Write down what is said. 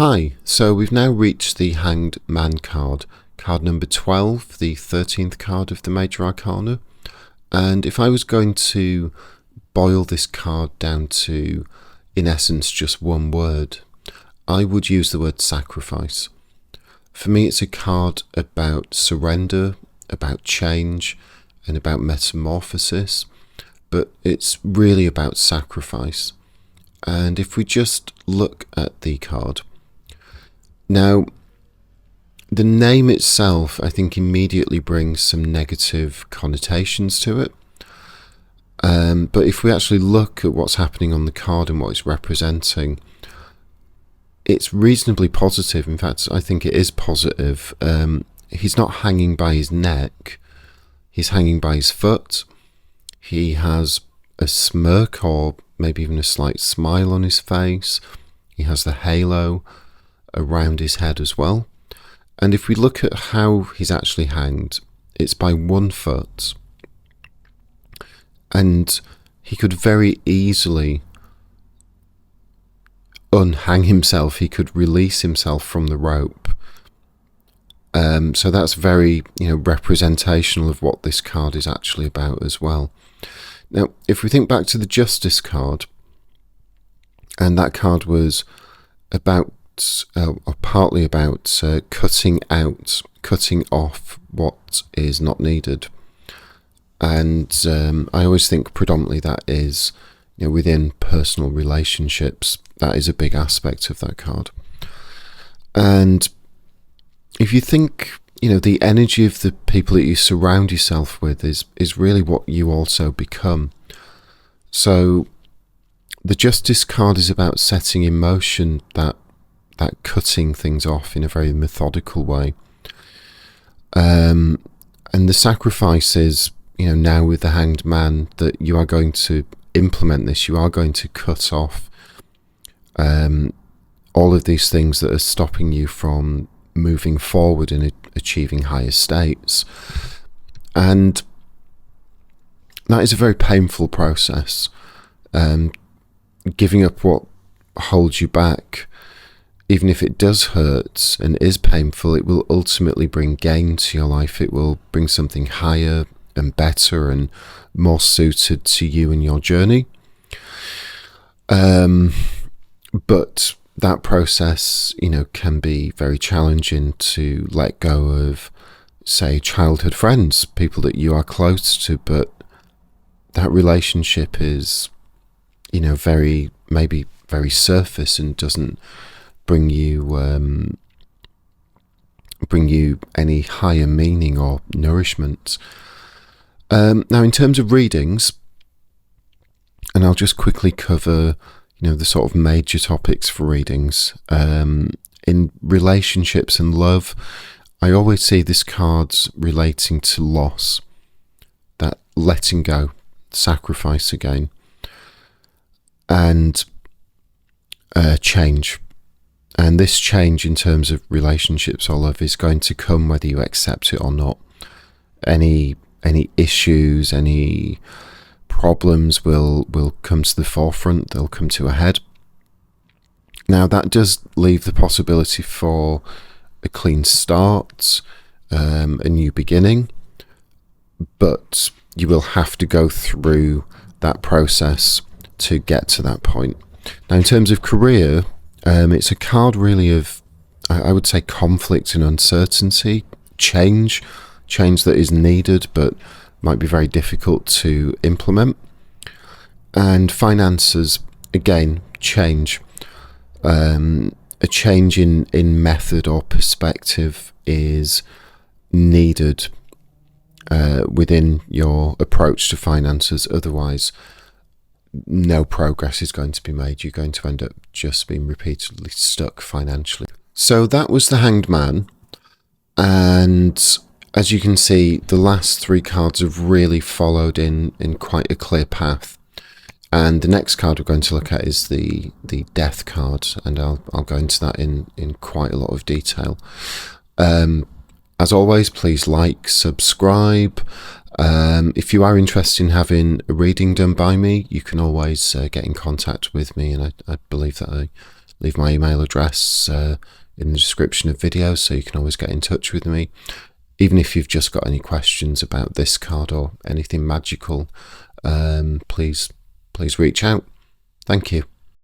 Hi, so we've now reached the Hanged Man card, card number 12, the 13th card of the Major Arcana. And if I was going to boil this card down to, in essence, just one word, I would use the word sacrifice. For me, it's a card about surrender, about change, and about metamorphosis, but it's really about sacrifice. And if we just look at the card, now, the name itself, I think, immediately brings some negative connotations to it. But if we actually look at what's happening on the card and what it's representing, it's reasonably positive. In fact, I think it is positive. He's not hanging by his neck. He's hanging by his foot. He has a smirk or maybe even a slight smile on his face. He has the halo around his head as well. And if we look at how he's actually hanged, it's by one foot. And he could very easily unhang himself. He could release himself from the rope. So that's very, representational of what this card is actually about as well. Now, if we think back to the Justice card, and that card was about, or partly about cutting off what is not needed. And I always think predominantly that is, within personal relationships, that is a big aspect of that card. And if you think, the energy of the people that you surround yourself with is really what you also become. So the Justice card is about setting in motion that cutting things off in a very methodical way. And the sacrifice is, now with the Hanged Man, that you are going to implement this. You are going to cut off all of these things that are stopping you from moving forward and achieving higher states. And that is a very painful process. Giving up what holds you back, even if it does hurt and is painful, it will ultimately bring gain to your life. It will bring something higher and better and more suited to you and your journey. But that process, can be very challenging to let go of, say, childhood friends, people that you are close to, but that relationship is, maybe very surface and doesn't bring you any higher meaning or nourishment. Now, in terms of readings, and I'll just quickly cover, the sort of major topics for readings. In relationships and love, I always see this card relating to loss, that letting go, sacrifice again, and change. And this change in terms of relationships or love is going to come whether you accept it or not. Any issues, any problems will come to the forefront, they'll come to a head. Now, that does leave the possibility for a clean start, a new beginning, but you will have to go through that process to get to that point. Now, in terms of career, it's a card really of, I would say, conflict and uncertainty, change that is needed but might be very difficult to implement. And finances, again, change. A change in method or perspective is needed within your approach to finances. Otherwise, no progress is going to be made. You're going to end up just being repeatedly stuck financially. So that was the Hanged Man. And as you can see, the last three cards have really followed in quite a clear path. And the next card we're going to look at is the Death card, and I'll go into that in quite a lot of detail. As always, please like, subscribe. If you are interested in having a reading done by me, you can always get in contact with me, and I believe that leave my email address in the description of videos, so you can always get in touch with me. Even if you've just got any questions about this card or anything magical, please reach out. Thank you.